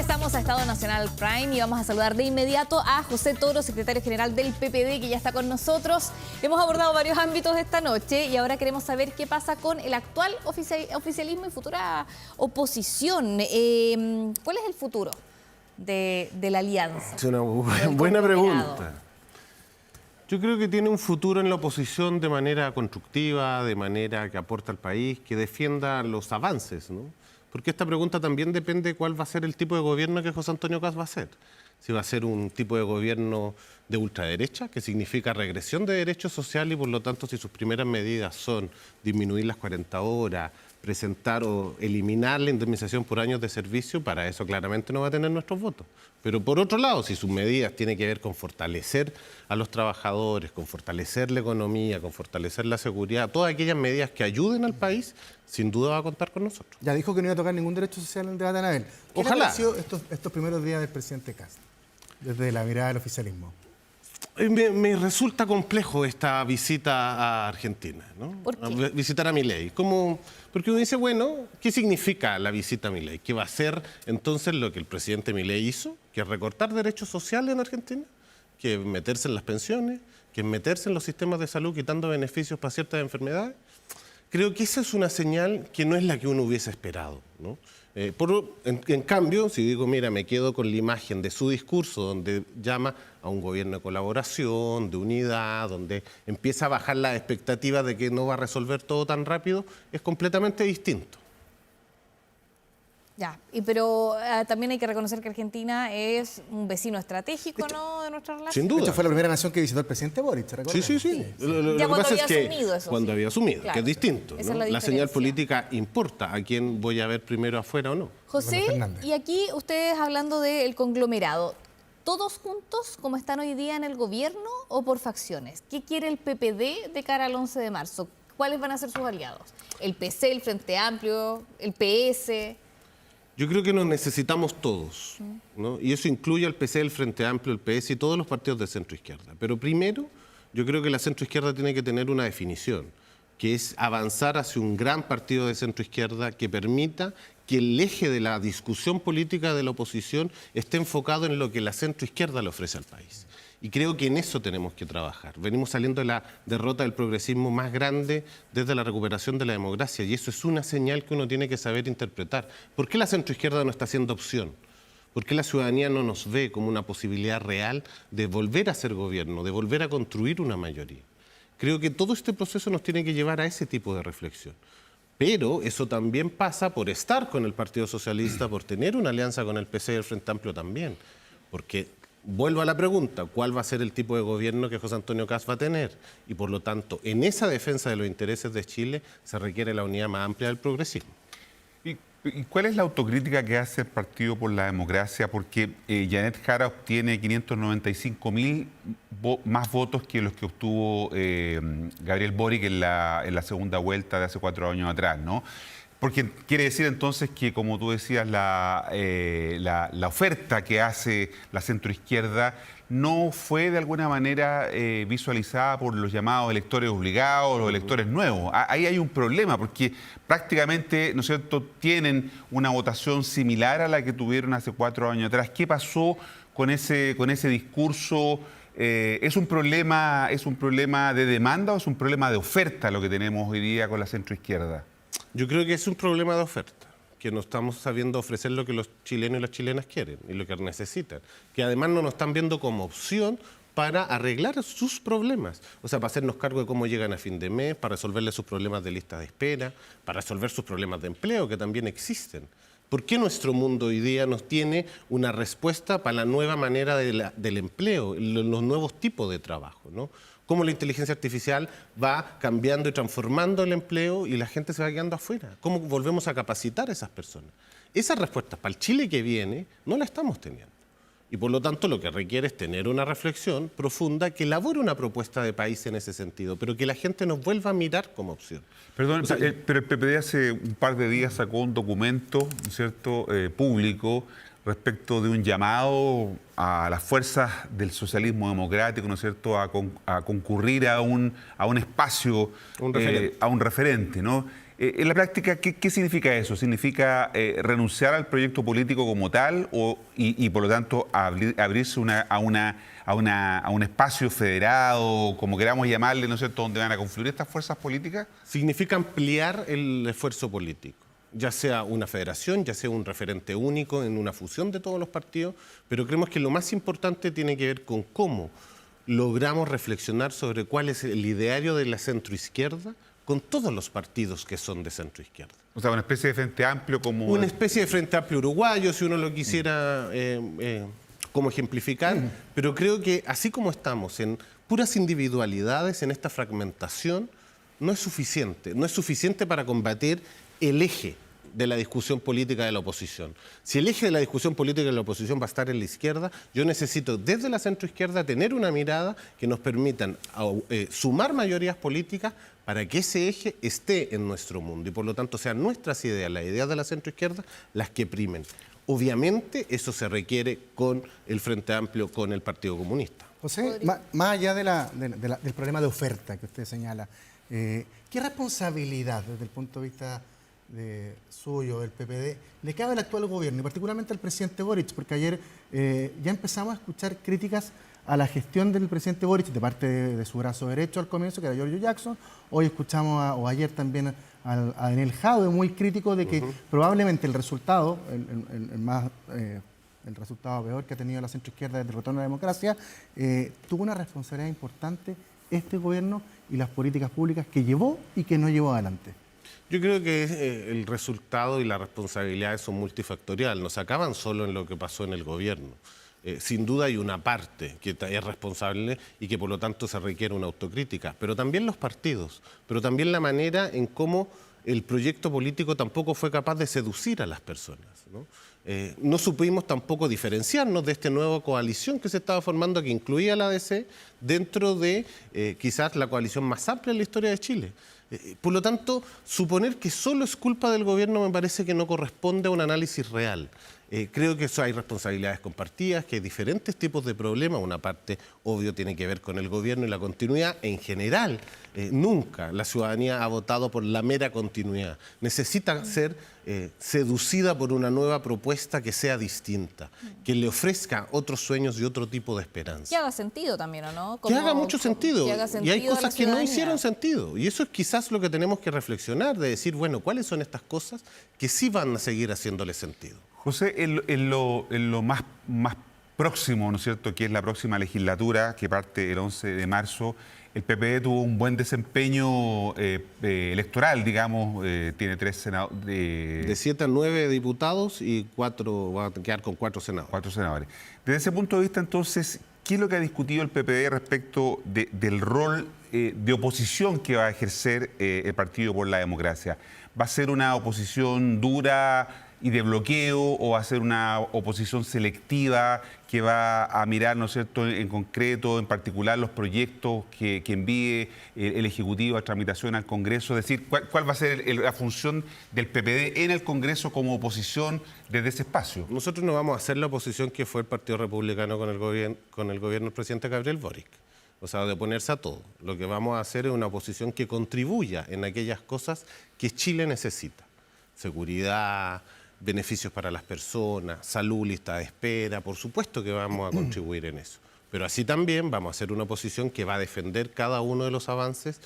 Regresamos a Estado Nacional Prime y vamos a saludar de inmediato a José Toro, secretario general del PPD, que ya está con nosotros. Hemos abordado varios ámbitos esta noche y ahora queremos saber qué pasa con el actual oficialismo y futura oposición. ¿Cuál es el futuro de la alianza? Es una buena pregunta. Yo creo que tiene un futuro en la oposición de manera constructiva, de manera que aporta al país, que defienda los avances, ¿no? Porque esta pregunta también depende de cuál va a ser el tipo de gobierno que José Antonio Kast va a hacer. Si va a ser un tipo de gobierno de ultraderecha, que significa regresión de derechos sociales y por lo tanto si sus primeras medidas son disminuir las 40 horas, presentar o eliminar la indemnización por años de servicio, para eso claramente no va a tener nuestros votos. Pero por otro lado, si sus medidas tienen que ver con fortalecer a los trabajadores, con fortalecer la economía, con fortalecer la seguridad, todas aquellas medidas que ayuden al país, sin duda va a contar con nosotros. Ya dijo que no iba a tocar ningún derecho social en el debate, Anabel. ¿Qué le pareció estos primeros días del presidente Kast, desde la mirada del oficialismo? Me resulta complejo esta visita a Argentina, ¿no? ¿Por qué? Visitar a Milei. Porque uno dice, bueno, ¿qué significa la visita a Milei? ¿Qué va a hacer entonces lo que el presidente Milei hizo? ¿Que es recortar derechos sociales en Argentina? ¿Que es meterse en las pensiones? ¿Que es meterse en los sistemas de salud quitando beneficios para ciertas enfermedades? Creo que esa es una señal que no es la que uno hubiese esperado, ¿no? En cambio, si digo, mira, me quedo con la imagen de su discurso donde llama a un gobierno de colaboración, de unidad, donde empieza a bajar las expectativas de que no va a resolver todo tan rápido, es completamente distinto. Ya, pero también hay que reconocer que Argentina es un vecino estratégico, ¿no?, de nuestra relación. Sin duda. De hecho, fue la primera nación que visitó el presidente Boric, ¿te recuerdas? Sí. Lo Ya que cuando pasa había es que asumido eso, cuando sí. había asumido, Claro. que es distinto, Esa ¿no? es la La señal diferencia. política importa a quién voy a ver primero afuera o no. José, Fernández. y aquí ustedes hablando del conglomerado, ¿todos juntos como están hoy día en el gobierno o por facciones? ¿Qué quiere el PPD de cara al 11 de marzo? ¿Cuáles van a ser sus aliados? ¿El PC, el Frente Amplio, el PS? Yo creo que nos necesitamos todos, ¿no? Y eso incluye al PC, el Frente Amplio, el PS y todos los partidos de centro-izquierda. Pero primero, yo creo que la centro-izquierda tiene que tener una definición, que es avanzar hacia un gran partido de centro-izquierda que permita que el eje de la discusión política de la oposición esté enfocado en lo que la centro-izquierda le ofrece al país. Y creo que en eso tenemos que trabajar. Venimos saliendo de la derrota del progresismo más grande desde la recuperación de la democracia y eso es una señal que uno tiene que saber interpretar. ¿Por qué la centroizquierda no está haciendo opción? ¿Por qué la ciudadanía no nos ve como una posibilidad real de volver a ser gobierno, de volver a construir una mayoría? Creo que todo este proceso nos tiene que llevar a ese tipo de reflexión. Pero eso también pasa por estar con el Partido Socialista, por tener una alianza con el PC y el Frente Amplio también. Porque vuelvo a la pregunta, ¿cuál va a ser el tipo de gobierno que José Antonio Kast va a tener? Y por lo tanto, en esa defensa de los intereses de Chile se requiere la unidad más amplia del progresismo. ¿Y cuál es la autocrítica que hace el Partido por la Democracia? Porque Janet Jara obtiene 595.000 más votos que los que obtuvo Gabriel Boric en la segunda vuelta de hace 4 años atrás, ¿no? Porque quiere decir entonces que, como tú decías, la oferta que hace la centroizquierda no fue de alguna manera visualizada por los llamados electores obligados, los electores nuevos. Ahí hay un problema, porque prácticamente, ¿no es cierto?, tienen una votación similar a la que tuvieron hace 4 años atrás. ¿Qué pasó con ese discurso? ¿Es un problema de demanda o es un problema de oferta lo que tenemos hoy día con la centroizquierda? Yo creo que es un problema de oferta, que no estamos sabiendo ofrecer lo que los chilenos y las chilenas quieren y lo que necesitan, que además no nos están viendo como opción para arreglar sus problemas, o sea, para hacernos cargo de cómo llegan a fin de mes, para resolverles sus problemas de lista de espera, para resolver sus problemas de empleo, que también existen. ¿Por qué nuestro mundo hoy día nos tiene una respuesta para la nueva manera del empleo, los nuevos tipos de trabajo, ¿no? Cómo la inteligencia artificial va cambiando y transformando el empleo y la gente se va quedando afuera. Cómo volvemos a capacitar a esas personas. Esas respuestas para el Chile que viene no las estamos teniendo. Y por lo tanto lo que requiere es tener una reflexión profunda que elabore una propuesta de país en ese sentido, pero que la gente nos vuelva a mirar como opción. Perdón, O sea, pero el PPD hace un par de días sacó un documento, ¿no es cierto?, público respecto de un llamado a las fuerzas del socialismo democrático, ¿no es cierto?, a concurrir a un espacio, Un referente. a un referente, ¿no? En la práctica, ¿qué significa eso? ¿Significa renunciar al proyecto político como tal y por lo tanto abrirse a un espacio federado, como queramos llamarle, ¿no es cierto?, donde van a confluir estas fuerzas políticas? Significa ampliar el esfuerzo político, ya sea una federación, ya sea un referente único en una fusión de todos los partidos, pero creemos que lo más importante tiene que ver con cómo logramos reflexionar sobre cuál es el ideario de la centroizquierda con todos los partidos que son de centroizquierda. O sea, una especie de frente amplio como... Una especie de frente amplio uruguayo, si uno lo quisiera como ejemplificar, pero creo que así como estamos en puras individualidades, en esta fragmentación, no es suficiente. No es suficiente para combatir el eje de la discusión política de la oposición. Si el eje de la discusión política de la oposición va a estar en la izquierda, yo necesito desde la centroizquierda tener una mirada que nos permitan sumar mayorías políticas para que ese eje esté en nuestro mundo y por lo tanto sean nuestras ideas, las ideas de la centroizquierda, las que primen. Obviamente eso se requiere con el Frente Amplio, con el Partido Comunista. José, más allá del problema de oferta que usted señala, ¿qué responsabilidad desde el punto de vista suyo, del PPD, le cabe al actual gobierno y particularmente al presidente Boric? Porque ayer ya empezamos a escuchar críticas a la gestión del presidente Boric de parte de su brazo derecho al comienzo, que era Giorgio Jackson. Hoy escuchamos, o ayer también, a Daniel Jadwe muy crítico de que probablemente el resultado, el resultado peor que ha tenido la centroizquierda desde el retorno a la democracia, tuvo una responsabilidad importante este gobierno y las políticas públicas que llevó y que no llevó adelante. Yo creo que el resultado y las responsabilidades son multifactoriales, no se acaban solo en lo que pasó en el gobierno. Sin duda hay una parte que es responsable y que por lo tanto se requiere una autocrítica, pero también los partidos, pero también la manera en cómo el proyecto político tampoco fue capaz de seducir a las personas, ¿no? No supimos tampoco diferenciarnos de esta nueva coalición que se estaba formando, que incluía a la ADC dentro de quizás la coalición más amplia en la historia de Chile. Por lo tanto, suponer que solo es culpa del gobierno me parece que no corresponde a un análisis real. Creo que hay responsabilidades compartidas, que hay diferentes tipos de problemas. Una parte, obvio, tiene que ver con el gobierno y la continuidad. En general, nunca la ciudadanía ha votado por la mera continuidad. Necesita ser seducida por una nueva propuesta que sea distinta, que le ofrezca otros sueños y otro tipo de esperanza. Que haga sentido también, ¿o no? Que haga mucho sentido. Y hay cosas que no hicieron sentido. Y eso es quizás lo que tenemos que reflexionar, de decir, bueno, ¿cuáles son estas cosas que sí van a seguir haciéndole sentido? José, en lo más próximo, ¿no es cierto?, que es la próxima legislatura, que parte el 11 de marzo, el PPD tuvo un buen desempeño electoral, digamos, tiene 3 senadores. De 7 a 9 diputados y 4, va a quedar con 4 senadores. 4 senadores. Desde ese punto de vista, entonces, ¿qué es lo que ha discutido el PPD respecto del rol de oposición que va a ejercer el Partido por la Democracia? ¿Va a ser una oposición dura y de bloqueo o va a ser una oposición selectiva que va a mirar, ¿no es cierto?, en concreto, en particular, los proyectos que envíe el Ejecutivo a tramitación al Congreso? Es decir, ¿cuál va a ser la función del PPD en el Congreso como oposición desde ese espacio? Nosotros no vamos a hacer la oposición que fue el Partido Republicano con el gobierno del presidente Gabriel Boric. O sea, de oponerse a todo. Lo que vamos a hacer es una oposición que contribuya en aquellas cosas que Chile necesita. Seguridad, beneficios para las personas, salud, lista de espera. Por supuesto que vamos a contribuir en eso. Pero así también vamos a hacer una oposición que va a defender cada uno de los avances,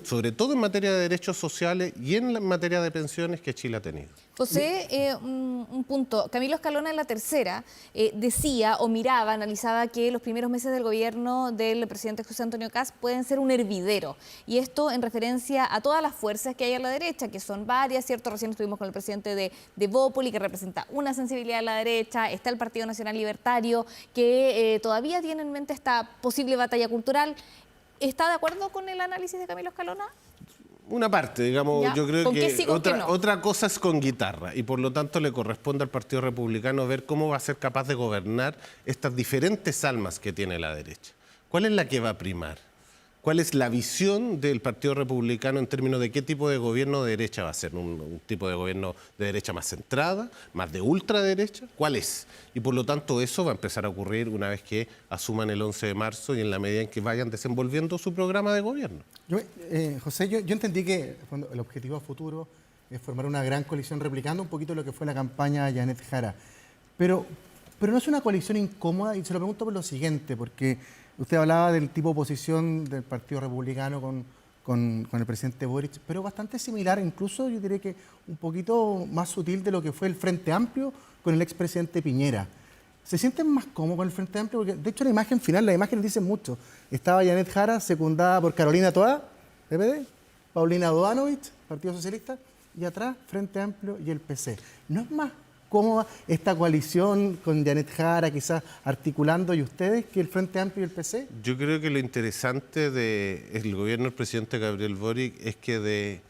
sobre todo en materia de derechos sociales y en materia de pensiones que Chile ha tenido. José, un punto. Camilo Escalona en La Tercera decía o miraba, analizaba que los primeros meses del gobierno del presidente José Antonio Kast pueden ser un hervidero. Y esto en referencia a todas las fuerzas que hay a la derecha, que son varias, ¿cierto? Recién estuvimos con el presidente de Bópoli, que representa una sensibilidad a la derecha. Está el Partido Nacional Libertario, que todavía tiene en mente esta posible batalla cultural. ¿Está de acuerdo con el análisis de Camilo Escalona? Una parte, digamos, ¿Ya? yo creo ¿Con qué que sí, con qué no? otra cosa es con guitarra y por lo tanto le corresponde al Partido Republicano ver cómo va a ser capaz de gobernar estas diferentes almas que tiene la derecha. ¿Cuál es la que va a primar? cuál es la visión del Partido Republicano en términos de qué tipo de gobierno de derecha va a ser. ¿Un tipo de gobierno de derecha más centrada, más de ultraderecha? ¿Cuál es? Y por lo tanto eso va a empezar a ocurrir una vez que asuman el 11 de marzo y en la medida en que vayan desenvolviendo su programa de gobierno. José, yo entendí que el objetivo a futuro es formar una gran coalición replicando un poquito lo que fue la campaña de Janet Jara. Pero no es una coalición incómoda, y se lo pregunto por lo siguiente, porque usted hablaba del tipo de oposición del Partido Republicano con el presidente Boric, pero bastante similar, incluso yo diría que un poquito más sutil de lo que fue el Frente Amplio con el expresidente Piñera. ¿Se sienten más cómodos con el Frente Amplio? Porque de hecho la imagen final, las imágenes dicen mucho. Estaba Janet Jara, secundada por Carolina Toá, PPD, Paulina Bodanovich, Partido Socialista, y atrás Frente Amplio y el PC. ¿No es más cómoda esta coalición con Janet Jara, quizás articulando, y ustedes, que el Frente Amplio y el PC? Yo creo que lo interesante del gobierno del presidente Gabriel Boric es que de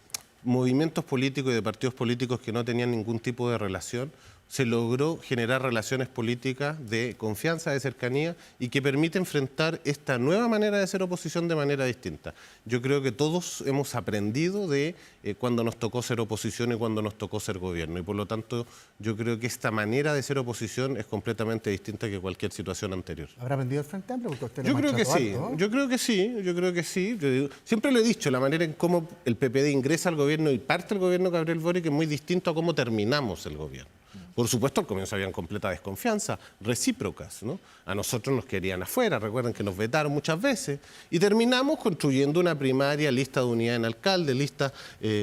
movimientos políticos y de partidos políticos que no tenían ningún tipo de relación, se logró generar relaciones políticas de confianza, de cercanía y que permite enfrentar esta nueva manera de ser oposición de manera distinta. Yo creo que todos hemos aprendido de cuando nos tocó ser oposición y cuando nos tocó ser gobierno, y por lo tanto yo creo que esta manera de ser oposición es completamente distinta que cualquier situación anterior. ¿Habrá aprendido el Frente Amplio? Porque usted Yo creo que sí, yo creo que sí, yo creo que sí. Siempre lo he dicho, la manera en cómo el PPD ingresa al gobierno y parte del gobierno de Gabriel Boric es muy distinto a cómo terminamos el gobierno. Por supuesto, al comienzo habían completa desconfianza, recíprocas, ¿no? A nosotros nos querían afuera, recuerden que nos vetaron muchas veces, y terminamos construyendo una primaria, lista de unidad en alcalde, lista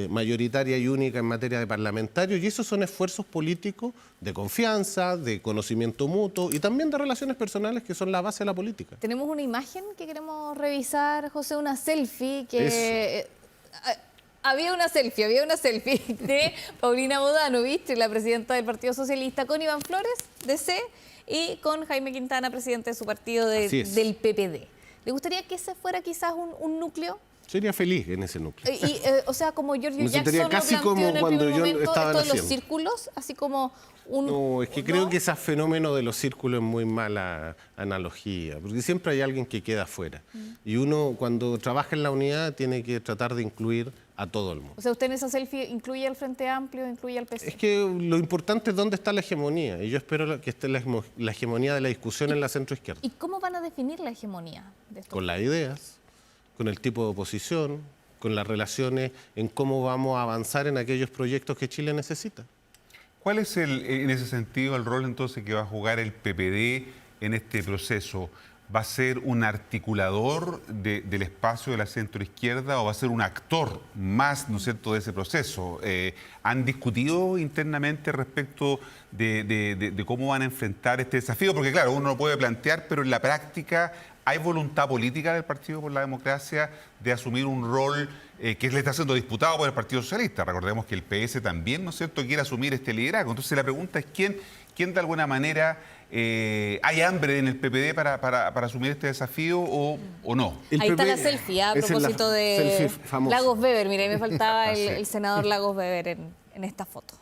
mayoritaria y única en materia de parlamentarios, y esos son esfuerzos políticos de confianza, de conocimiento mutuo y también de relaciones personales que son la base de la política. Tenemos una imagen que queremos revisar, José, una selfie que... Había una selfie de Paulina Bodanovich, la presidenta del Partido Socialista, con Iván Flores, DC, y con Jaime Quintana, presidente de su partido del PPD. ¿Le gustaría que ese fuera quizás un núcleo? Sería feliz en ese núcleo. O sea, como Giorgio Me Jackson sentiría lo casi planteó como en el cuando primer yo momento, estaba esto de los naciendo. círculos, así como un... No, es que creo que ese fenómeno de los círculos es muy mala analogía, porque siempre hay alguien que queda afuera. Y uno, cuando trabaja en la unidad, tiene que tratar de incluir a todo el mundo. O sea, usted en esa selfie incluye al Frente Amplio, incluye al PC. Es que lo importante es dónde está la hegemonía, y yo espero que esté la hegemonía de la discusión en la centroizquierda. ¿Y cómo van a definir la hegemonía de esto? Con las ideas, con el tipo de oposición, con las relaciones en cómo vamos a avanzar en aquellos proyectos que Chile necesita. ¿Cuál es, en ese sentido, el rol entonces que va a jugar el PPD en este proceso? ¿Va a ser un articulador del espacio de la centroizquierda o va a ser un actor más, ¿no es cierto?, de ese proceso? ¿Han discutido internamente respecto de cómo van a enfrentar este desafío? Porque claro, uno lo puede plantear, pero en la práctica ¿hay voluntad política del Partido por la Democracia de asumir un rol que le está siendo disputado por el Partido Socialista? Recordemos que el PS también, ¿no es cierto?, quiere asumir este liderazgo. Entonces la pregunta es ¿quién de alguna manera hay hambre en el PPD para asumir este desafío o no? Ahí está la selfie, a propósito de Lagos Weber. Mira, ahí me faltaba el senador Lagos Weber en esta foto.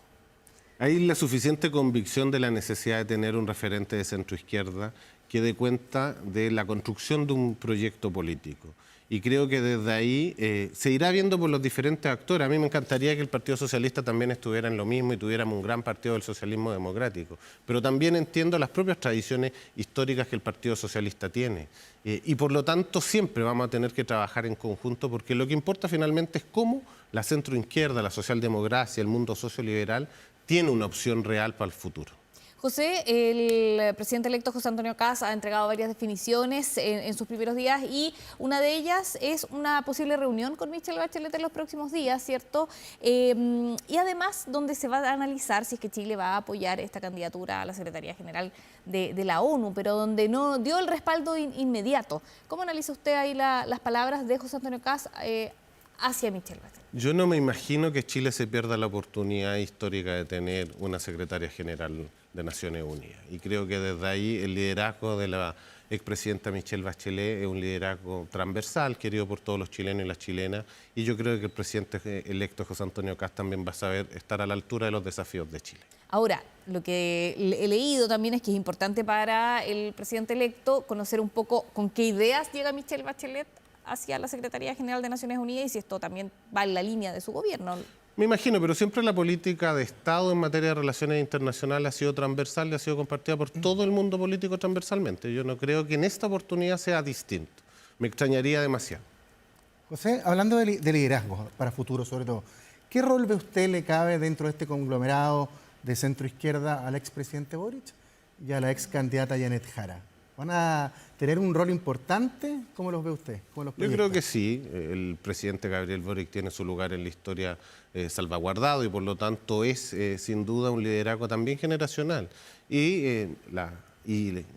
Hay la suficiente convicción de la necesidad de tener un referente de centroizquierda que dé cuenta de la construcción de un proyecto político. Y creo que desde ahí se irá viendo por los diferentes actores. A mí me encantaría que el Partido Socialista también estuviera en lo mismo y tuviéramos un gran partido del socialismo democrático. Pero también entiendo las propias tradiciones históricas que el Partido Socialista tiene. Y por lo tanto siempre vamos a tener que trabajar en conjunto porque lo que importa finalmente es cómo la centroizquierda, la socialdemocracia, el mundo socioliberal tiene una opción real para el futuro. José, el presidente electo José Antonio Kast ha entregado varias definiciones en sus primeros días y una de ellas es una posible reunión con Michelle Bachelet en los próximos días, ¿cierto? Y además donde se va a analizar si es que Chile va a apoyar esta candidatura a la Secretaría General de la ONU, pero donde no dio el respaldo inmediato. ¿Cómo analiza usted ahí las palabras de José Antonio Kast hacia Michelle Bachelet? Yo no me imagino que Chile se pierda la oportunidad histórica de tener una secretaria general de Naciones Unidas. Y creo que desde ahí el liderazgo de la expresidenta Michelle Bachelet es un liderazgo transversal, querido por todos los chilenos y las chilenas. Y yo creo que el presidente electo José Antonio Kast también va a saber estar a la altura de los desafíos de Chile. Ahora, lo que he leído también es que es importante para el presidente electo conocer un poco con qué ideas llega Michelle Bachelet hacia la Secretaría General de Naciones Unidas y si esto también va en la línea de su gobierno. Me imagino, pero siempre la política de Estado en materia de relaciones internacionales ha sido transversal y ha sido compartida por todo el mundo político transversalmente. Yo no creo que en esta oportunidad sea distinto. Me extrañaría demasiado. José, hablando de liderazgo para futuro sobre todo, ¿qué rol ve usted le cabe dentro de este conglomerado de centro-izquierda al expresidente Boric y a la ex candidata Janet Jara? ¿Van a tener un rol importante? ¿Cómo los ve usted? Yo creo que sí. El presidente Gabriel Boric tiene su lugar en la historia salvaguardado y por lo tanto es sin duda un liderazgo también generacional. Y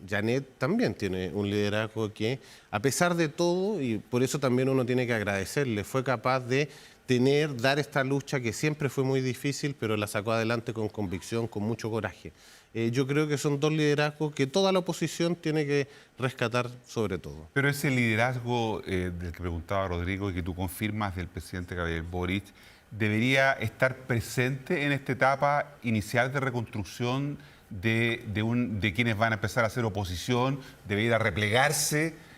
Janet también tiene un liderazgo que, a pesar de todo, y por eso también uno tiene que agradecerle, fue capaz de dar esta lucha que siempre fue muy difícil, pero la sacó adelante con convicción, con mucho coraje. Yo creo que son dos liderazgos que toda la oposición tiene que rescatar sobre todo. Pero ese liderazgo del que preguntaba Rodrigo y que tú confirmas del presidente Gabriel Boric, ¿debería estar presente en esta etapa inicial de reconstrucción de quienes van a empezar a hacer oposición? ¿Debería replegarse?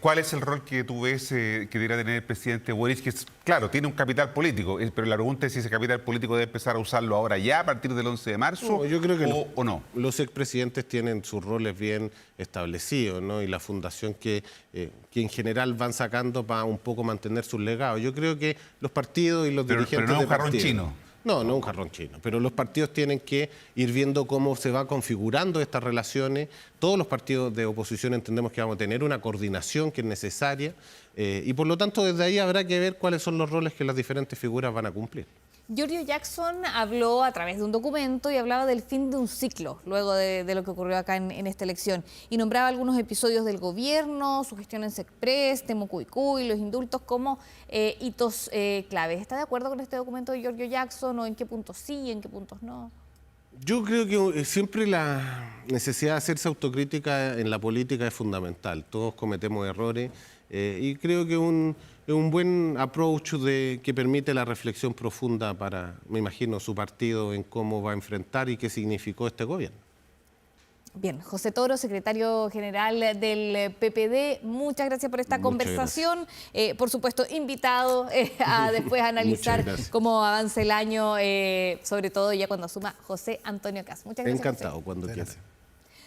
¿Cuál es el rol que tú ves que debería tener el presidente Boric? Que claro, tiene un capital político, pero la pregunta es si ese capital político debe empezar a usarlo ahora ya, a partir del 11 de marzo, no, yo creo que o no. Los expresidentes tienen sus roles bien establecidos, ¿no? Y la fundación que en general van sacando para un poco mantener sus legados. Yo creo que los partidos y los dirigentes pero no es un de jarrón partido, chino. No, no un jarrón chino, pero los partidos tienen que ir viendo cómo se va configurando estas relaciones. Todos los partidos de oposición entendemos que vamos a tener una coordinación que es necesaria y por lo tanto desde ahí habrá que ver cuáles son los roles que las diferentes figuras van a cumplir. Giorgio Jackson habló a través de un documento y hablaba del fin de un ciclo luego de lo que ocurrió acá en esta elección y nombraba algunos episodios del gobierno, su gestión en Sexpress, Temucuicú y los indultos como hitos claves. ¿Está de acuerdo con este documento de Giorgio Jackson o en qué puntos sí y en qué puntos no? Yo creo que siempre la necesidad de hacerse autocrítica en la política es fundamental. Todos cometemos errores y creo que es un buen approach que permite la reflexión profunda para, me imagino, su partido en cómo va a enfrentar y qué significó este gobierno. Bien, José Toro, secretario general del PPD, muchas gracias por esta conversación. Por supuesto, invitado a después analizar cómo avanza el año, sobre todo ya cuando asuma José Antonio Kast. Muchas gracias. Encantado, José. Cuando quieras.